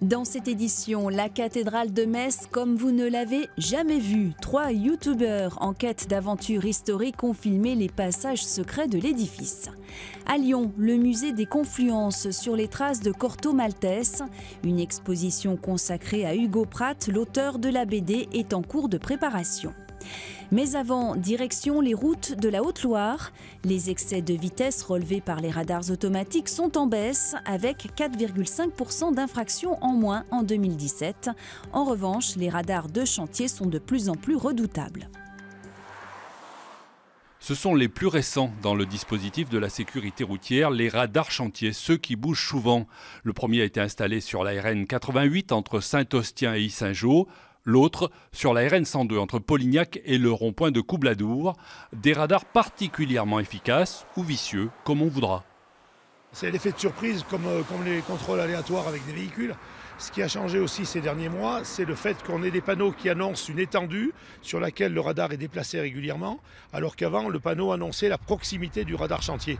Dans cette édition, la cathédrale de Metz comme vous ne l'avez jamais vue. 3 youtubeurs en quête d'aventures historiques ont filmé les passages secrets de l'édifice. À Lyon, le musée des Confluences sur les traces de Corto Maltese. Une exposition consacrée à Hugo Pratt, l'auteur de la BD, est en cours de préparation. Mais avant, direction les routes de la Haute-Loire. Les excès de vitesse relevés par les radars automatiques sont en baisse, avec 4,5% d'infractions en moins en 2017. En revanche, les radars de chantier sont de plus en plus redoutables. Ce sont les plus récents dans le dispositif de la sécurité routière, les radars chantiers, ceux qui bougent souvent. Le premier a été installé sur la RN 88 entre Saint-Austien et Yssingeaux. L'autre sur la RN 102 entre Polignac et le rond-point de Coubladour. Des radars particulièrement efficaces ou vicieux, comme on voudra. C'est l'effet de surprise comme les contrôles aléatoires avec des véhicules. Ce qui a changé aussi ces derniers mois, c'est le fait qu'on ait des panneaux qui annoncent une étendue sur laquelle le radar est déplacé régulièrement, alors qu'avant, le panneau annonçait la proximité du radar chantier.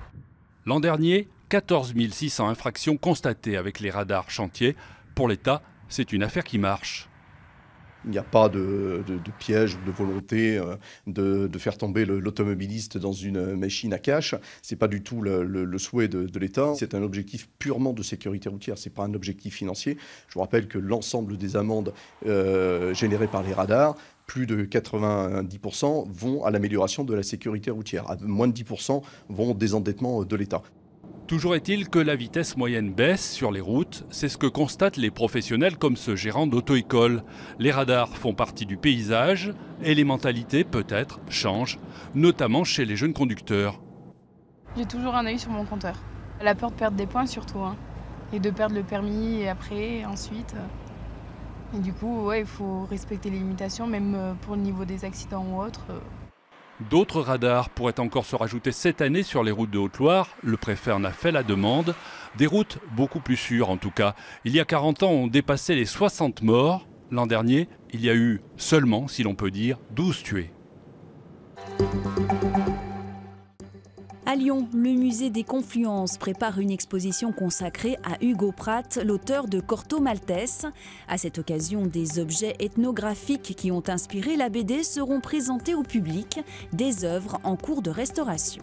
L'an dernier, 14 600 infractions constatées avec les radars chantiers. Pour l'État, c'est une affaire qui marche. Il n'y a pas de piège ou de volonté de faire tomber l'automobiliste dans une machine à cash. Ce n'est pas du tout le souhait de l'État. C'est un objectif purement de sécurité routière, ce n'est pas un objectif financier. Je vous rappelle que l'ensemble des amendes générées par les radars, plus de 90% vont à l'amélioration de la sécurité routière. Moins de 10% vont au désendettement de l'État. Toujours est-il que la vitesse moyenne baisse sur les routes, c'est ce que constatent les professionnels comme ce gérant d'auto-école. Les radars font partie du paysage et les mentalités peut-être changent, notamment chez les jeunes conducteurs. J'ai toujours un œil sur mon compteur. La peur de perdre des points surtout, et de perdre le permis et après, ensuite. Et du coup, ouais, il faut respecter les limitations, même pour le niveau des accidents ou autres. D'autres radars pourraient encore se rajouter cette année sur les routes de Haute-Loire. Le préfet en a fait la demande. Des routes beaucoup plus sûres en tout cas. Il y a 40 ans, on dépassait les 60 morts. L'an dernier, il y a eu seulement, si l'on peut dire, 12 tués. À Lyon, le musée des Confluences prépare une exposition consacrée à Hugo Pratt, l'auteur de Corto Maltese. À cette occasion, des objets ethnographiques qui ont inspiré la BD seront présentés au public, des œuvres en cours de restauration.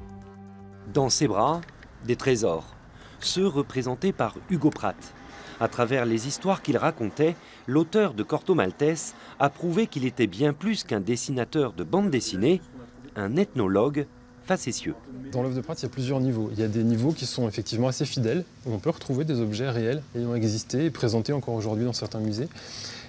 Dans ses bras, des trésors, ceux représentés par Hugo Pratt. À travers les histoires qu'il racontait, l'auteur de Corto Maltese a prouvé qu'il était bien plus qu'un dessinateur de bande dessinée, un ethnologue facétieux. Dans l'œuvre de Pratt, il y a plusieurs niveaux. Il y a des niveaux qui sont effectivement assez fidèles, où on peut retrouver des objets réels ayant existé et présentés encore aujourd'hui dans certains musées.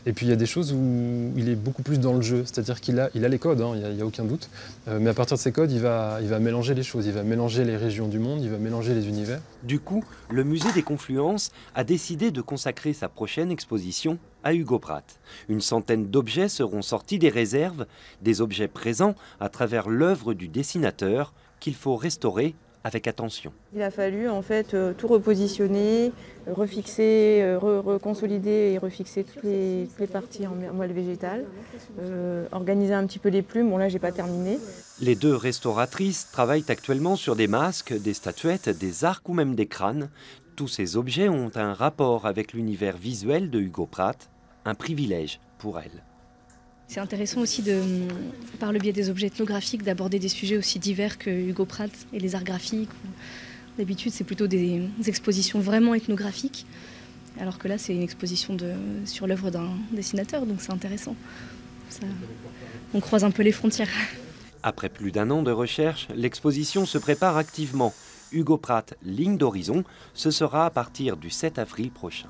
Et puis il y a des choses où il est beaucoup plus dans le jeu, c'est-à-dire qu'il a les codes, il n'y a aucun doute. Mais à partir de ces codes, il va mélanger les choses, il va mélanger les régions du monde, il va mélanger les univers. Du coup, le musée des Confluences a décidé de consacrer sa prochaine exposition à Hugo Pratt. Une centaine d'objets seront sortis des réserves, des objets présents à travers l'œuvre du dessinateur qu'il faut restaurer avec attention. Il a fallu en fait tout repositionner, refixer, reconsolider et refixer toutes les parties en moelle végétale, organiser un petit peu les plumes. Bon là j'ai pas terminé. Les deux restauratrices travaillent actuellement sur des masques, des statuettes, des arcs ou même des crânes. Tous ces objets ont un rapport avec l'univers visuel de Hugo Pratt, un privilège pour elle. C'est intéressant aussi, par le biais des objets ethnographiques, d'aborder des sujets aussi divers que Hugo Pratt et les arts graphiques. D'habitude, c'est plutôt des expositions vraiment ethnographiques, alors que là, c'est une exposition sur l'œuvre d'un dessinateur, donc c'est intéressant. On croise un peu les frontières. Après plus d'un an de recherche, l'exposition se prépare activement. Hugo Pratt, ligne d'horizon, ce sera à partir du 7 avril prochain.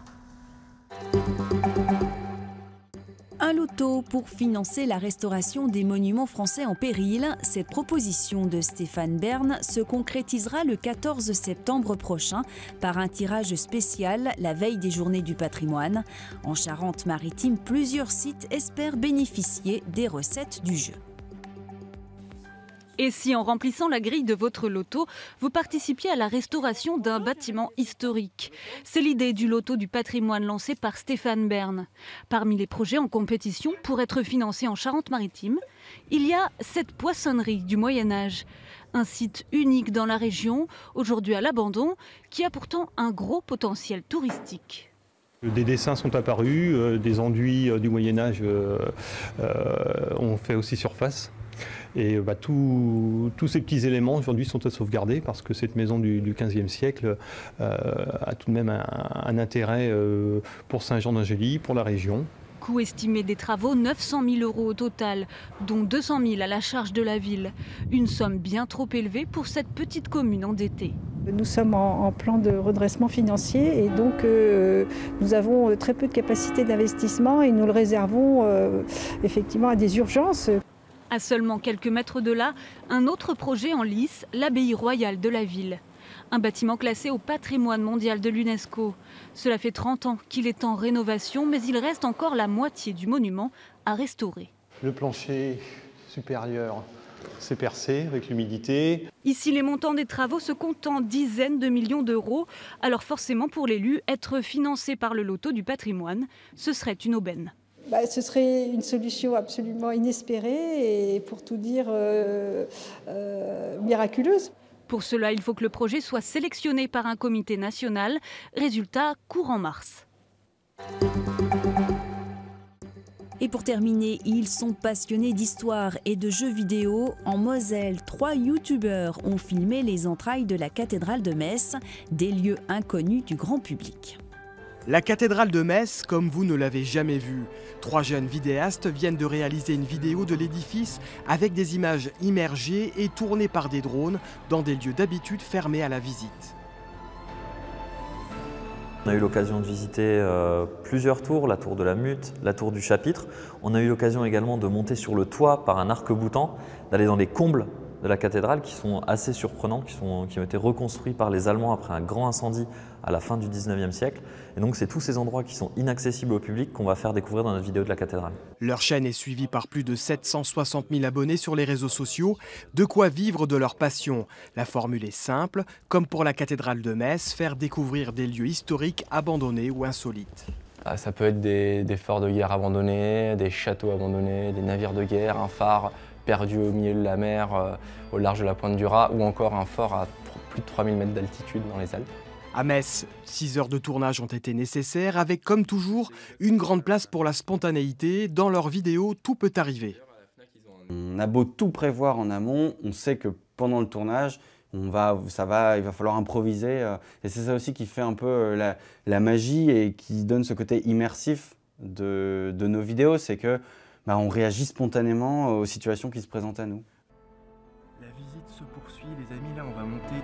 Un loto pour financer la restauration des monuments français en péril. Cette proposition de Stéphane Bern se concrétisera le 14 septembre prochain par un tirage spécial la veille des Journées du patrimoine. En Charente-Maritime, plusieurs sites espèrent bénéficier des recettes du jeu. Et si en remplissant la grille de votre loto, vous participiez à la restauration d'un bâtiment historique? C'est l'idée du loto du patrimoine lancé par Stéphane Bern. Parmi les projets en compétition pour être financés en Charente-Maritime, il y a cette poissonnerie du Moyen-Âge. Un site unique dans la région, aujourd'hui à l'abandon, qui a pourtant un gros potentiel touristique. Des dessins sont apparus, des enduits du Moyen-Âge ont fait aussi surface. Et tous ces petits éléments aujourd'hui sont à sauvegarder parce que cette maison du XVe siècle a tout de même un intérêt pour Saint-Jean-d'Angély, pour la région. Coût estimé des travaux, 900 000 € au total, dont 200 000 à la charge de la ville. Une somme bien trop élevée pour cette petite commune endettée. Nous sommes en plan de redressement financier et donc nous avons très peu de capacité d'investissement et nous le réservons effectivement à des urgences. À seulement quelques mètres de là, un autre projet en lice, l'abbaye royale de la ville. Un bâtiment classé au patrimoine mondial de l'UNESCO. Cela fait 30 ans qu'il est en rénovation, mais il reste encore la moitié du monument à restaurer. Le plancher supérieur s'est percé avec l'humidité. Ici, les montants des travaux se comptent en dizaines de millions d'euros. Alors forcément, pour l'élu, être financé par le loto du patrimoine, ce serait une aubaine. Ce serait une solution absolument inespérée et pour tout dire miraculeuse. Pour cela, il faut que le projet soit sélectionné par un comité national. Résultat, courant mars. Et pour terminer, ils sont passionnés d'histoire et de jeux vidéo. En Moselle, 3 youtubeurs ont filmé les entrailles de la cathédrale de Metz, des lieux inconnus du grand public. La cathédrale de Metz, comme vous ne l'avez jamais vue. 3 jeunes vidéastes viennent de réaliser une vidéo de l'édifice avec des images immergées et tournées par des drones dans des lieux d'habitude fermés à la visite. On a eu l'occasion de visiter plusieurs tours, la tour de la Mute, la tour du Chapitre. On a eu l'occasion également de monter sur le toit par un arc-boutant, d'aller dans les combles de la cathédrale qui sont assez surprenantes, qui ont été reconstruits par les Allemands après un grand incendie à la fin du 19e siècle. Et donc c'est tous ces endroits qui sont inaccessibles au public qu'on va faire découvrir dans notre vidéo de la cathédrale. Leur chaîne est suivie par plus de 760 000 abonnés sur les réseaux sociaux, de quoi vivre de leur passion. La formule est simple, comme pour la cathédrale de Metz, faire découvrir des lieux historiques abandonnés ou insolites. Ça peut être des forts de guerre abandonnés, des châteaux abandonnés, des navires de guerre, un phare perdu au milieu de la mer, au large de la pointe du Raz, ou encore un fort à plus de 3000 mètres d'altitude dans les Alpes. À Metz, 6 heures de tournage ont été nécessaires, avec comme toujours une grande place pour la spontanéité. Dans leurs vidéos, tout peut arriver. On a beau tout prévoir en amont, on sait que pendant le tournage, il va falloir improviser. Et c'est ça aussi qui fait un peu la magie et qui donne ce côté immersif de nos vidéos, c'est que on réagit spontanément aux situations qui se présentent à nous. La visite se poursuit, les amis. Là, on va monter